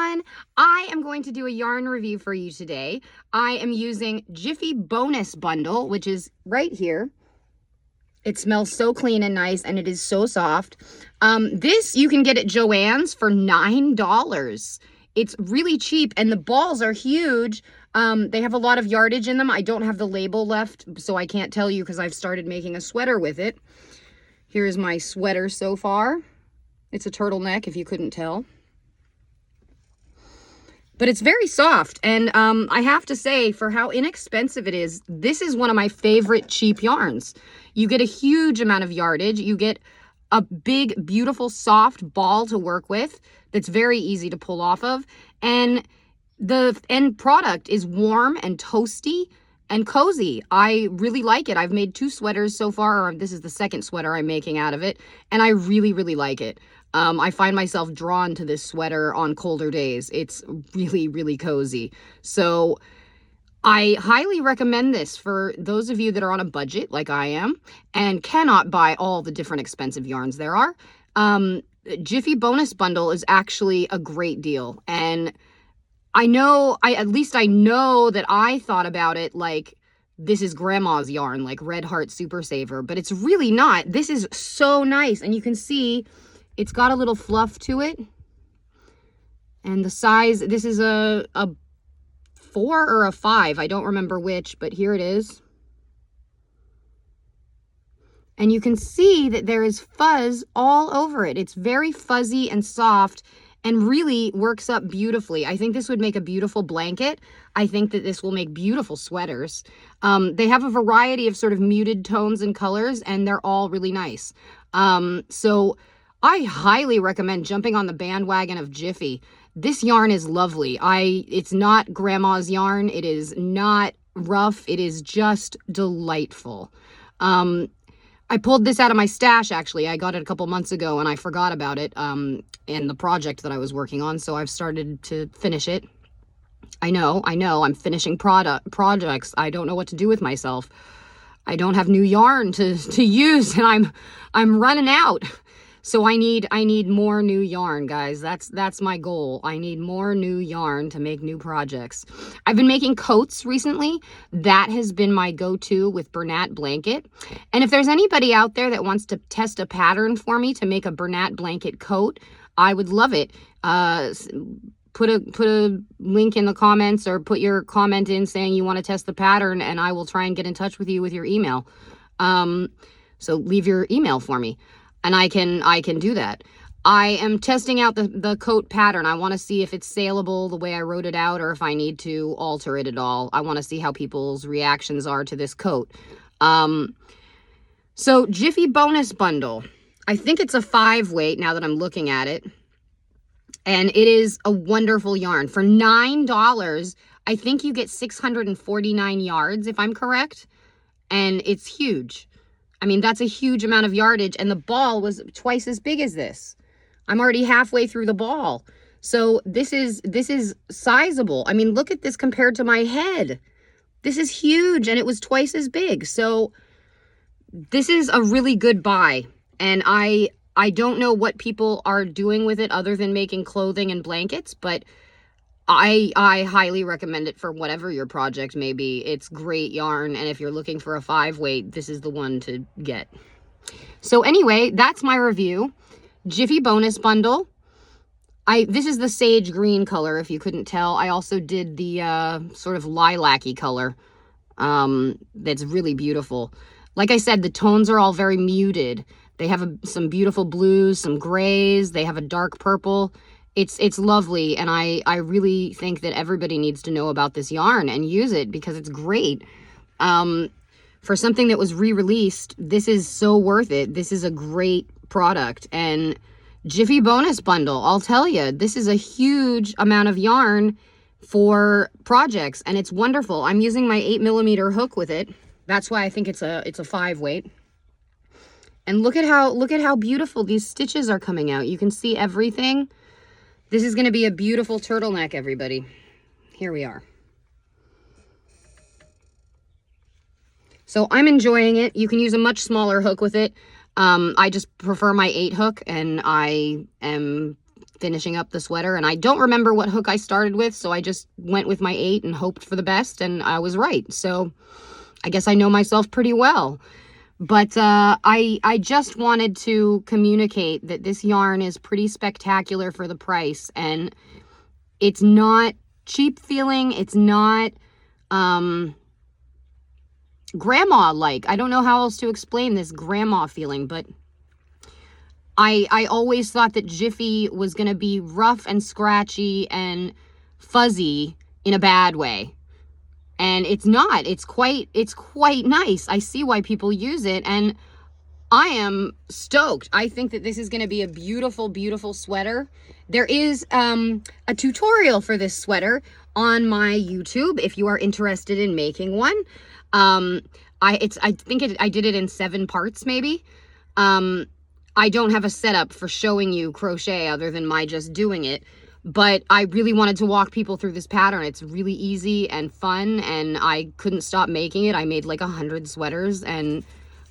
everyone. I am going to do a yarn review for you today. I am using Jiffy Bonus Bundle, which is right here. It smells so clean and nice, and it is so soft. This you can get at Joann's for $9. It's really cheap, and the balls are huge. They have a lot of yardage in them. I don't have the label left, so I can't tell you because I've started making a sweater with it. Here's my sweater so far. It's a turtleneck, if you couldn't tell. But it's very soft, and I have to say, for how inexpensive it is, this is one of my favorite cheap yarns. You get a huge amount of yardage. You get a big, beautiful, soft ball to work with that's very easy to pull off of. And the end product is warm and toasty and cozy. I really like it. I've made 2 sweaters so far, or this is the second sweater I'm making out of it, and I really, really like it. I find myself drawn to this sweater on colder days. It's really, really cozy. So I highly recommend this for those of you that are on a budget like I am and cannot buy all the different expensive yarns there are. Jiffy Bonus Bundle is actually a great deal. And I know, at least I know that I thought about it like this is grandma's yarn, like Red Heart Super Saver, but it's really not. This is so nice. And you can see it's got a little fluff to it. And the size, this is a 4 or a 5. I don't remember which, but here it is. And you can see that there is fuzz all over it. It's very fuzzy and soft and really works up beautifully. I think this would make a beautiful blanket. I think that this will make beautiful sweaters. They have a variety of sort of muted tones and colors, and they're all really nice. So I highly recommend jumping on the bandwagon of Jiffy. This yarn is lovely. It's not grandma's yarn. It is not rough. It is just delightful. I pulled this out of my stash, actually. I got it a couple months ago, and I forgot about it in the project that I was working on, so I've started to finish it. I know, I'm finishing projects. I don't know what to do with myself. I don't have new yarn to use, and I'm running out. So I need more new yarn, guys. That's my goal. I need more new yarn to make new projects. I've been making coats recently. That has been my go-to with Bernat blanket. And if there's anybody out there that wants to test a pattern for me to make a Bernat blanket coat, I would love it. Put a link in the comments, or put your comment in saying you want to test the pattern, and I will try and get in touch with you with your email. So leave your email for me, and I can do that. I am testing out the coat pattern. I want to see if it's saleable the way I wrote it out, or if I need to alter it at all. I want to see how people's reactions are to this coat. So Jiffy Bonus Bundle. I think it's a 5 weight now that I'm looking at it. And it is a wonderful yarn. For $9, I think you get 649 yards, if I'm correct. And it's huge. I mean, that's a huge amount of yardage, and the ball was twice as big as this. I'm already halfway through the ball. So this is sizable. I mean, look at this compared to my head. This is huge, and it was twice as big. So this is a really good buy. And I don't know what people are doing with it other than making clothing and blankets, but I highly recommend it for whatever your project may be. It's great yarn, and if you're looking for a 5 weight, this is the one to get. So anyway, that's my review. Jiffy Bonus Bundle. This is the sage green color, if you couldn't tell. I also did the sort of lilac-y color. That's really beautiful. Like I said, the tones are all very muted. They have some beautiful blues, some grays. They have a dark purple. It's lovely, and I really think that everybody needs to know about this yarn and use it because it's great. For something that was re-released, this is so worth it. This is a great product. And Jiffy Bonus Bundle, I'll tell you, this is a huge amount of yarn for projects, and it's wonderful. I'm using my 8mm hook with it. That's why I think it's a 5 weight. And look at how beautiful these stitches are coming out. You can see everything. This is going to be a beautiful turtleneck, everybody. Here we are. So I'm enjoying it. You can use a much smaller hook with it. I just prefer my 8 hook, and I am finishing up the sweater. And I don't remember what hook I started with, so I just went with my 8 and hoped for the best, and I was right. So I guess I know myself pretty well. But I just wanted to communicate that this yarn is pretty spectacular for the price, and it's not cheap feeling. It's not grandma-like. I don't know how else to explain this grandma feeling, but I always thought that Jiffy was going to be rough and scratchy and fuzzy in a bad way. And it's not. It's quite nice. I see why people use it, and I am stoked. I think that this is going to be a beautiful, beautiful sweater. There is a tutorial for this sweater on my YouTube if you are interested in making one. I did it in 7 parts maybe. I don't have a setup for showing you crochet other than my just doing it, but I really wanted to walk people through this pattern. It's really easy and fun, and I couldn't stop making it. I made like 100 sweaters, and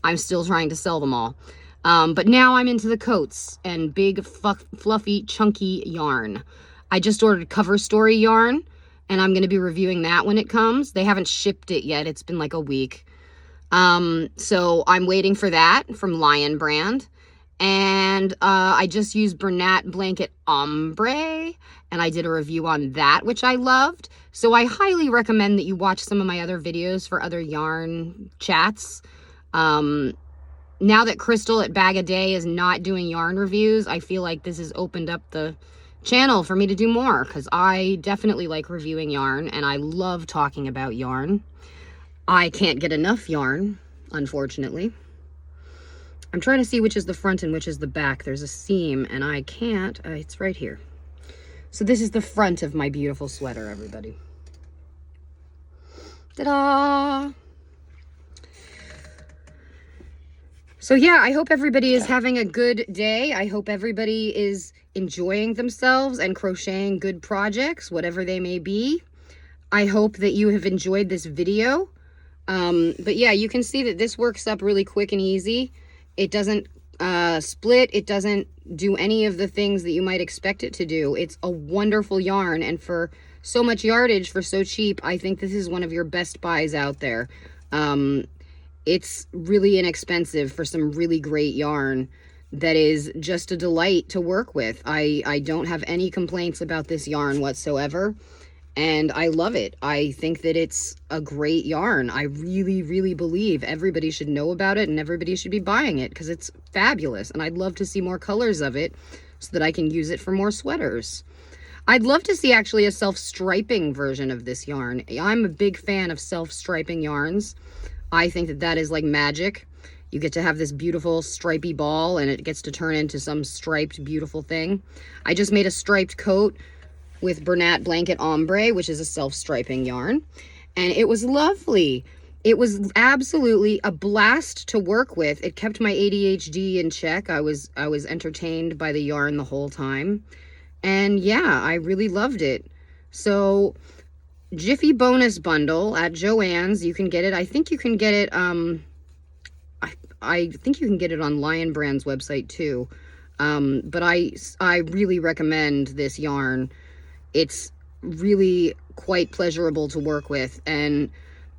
I'm still trying to sell them all. But now I'm into the coats and big, fluffy, chunky yarn. I just ordered Cover Story yarn, and I'm going to be reviewing that when it comes. They haven't shipped it yet. It's been like a week. So I'm waiting for that from Lion Brand. And I just used Bernat Blanket Ombre, and I did a review on that, which I loved. So I highly recommend that you watch some of my other videos for other yarn chats. Now that Crystal at Bag a Day is not doing yarn reviews, I feel like this has opened up the channel for me to do more, because I definitely like reviewing yarn, and I love talking about yarn. I can't get enough yarn, unfortunately. I'm trying to see which is the front and which is the back. There's a seam, and I can't. It's right here. So this is the front of my beautiful sweater, everybody. Ta-da! So yeah, I hope everybody is having a good day. I hope everybody is enjoying themselves and crocheting good projects, whatever they may be. I hope that you have enjoyed this video. But yeah, you can see that this works up really quick and easy. It doesn't split. It doesn't do any of the things that you might expect it to do. It's a wonderful yarn, and for so much yardage for so cheap, I think this is one of your best buys out there. It's really inexpensive for some really great yarn that is just a delight to work with. I don't have any complaints about this yarn whatsoever, and I love it. I think that it's a great yarn. I really, really believe everybody should know about it, and everybody should be buying it because it's fabulous, and I'd love to see more colors of it so that I can use it for more sweaters. I'd love to see actually a self-striping version of this yarn. I'm a big fan of self-striping yarns. I think that that is like magic. You get to have this beautiful stripy ball, and it gets to turn into some striped beautiful thing. I just made a striped coat with Bernat Blanket Ombre, which is a self-striping yarn, and it was lovely. It was absolutely a blast to work with. It kept my ADHD in check. I was entertained by the yarn the whole time, and yeah, I really loved it. So Jiffy bonus bundle at Joann's, you can get it. I think you can get it I think you can get it on Lion Brand's website too. But I really recommend this yarn. It's really quite pleasurable to work with, and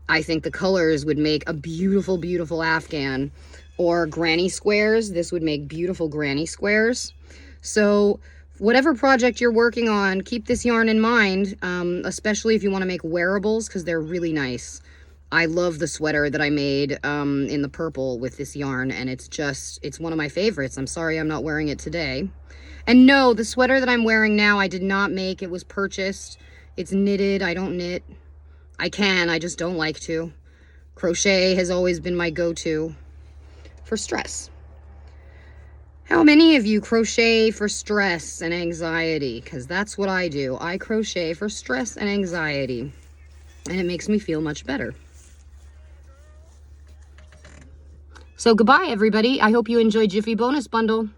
I think the colors would make a beautiful, beautiful Afghan or granny squares. This would make beautiful granny squares. So whatever project you're working on, keep this yarn in mind, especially if you want to make wearables, because they're really nice. I love the sweater that I made in the purple with this yarn, and it's one of my favorites. I'm sorry I'm not wearing it today. And no, the sweater that I'm wearing now, I did not make. It was purchased. It's knitted. I don't knit. I can, I just don't like to. Crochet has always been my go-to for stress. How many of you crochet for stress and anxiety? Because that's what I do. I crochet for stress and anxiety, and it makes me feel much better. So goodbye, everybody. I hope you enjoyed Jiffy Bonus Bundle.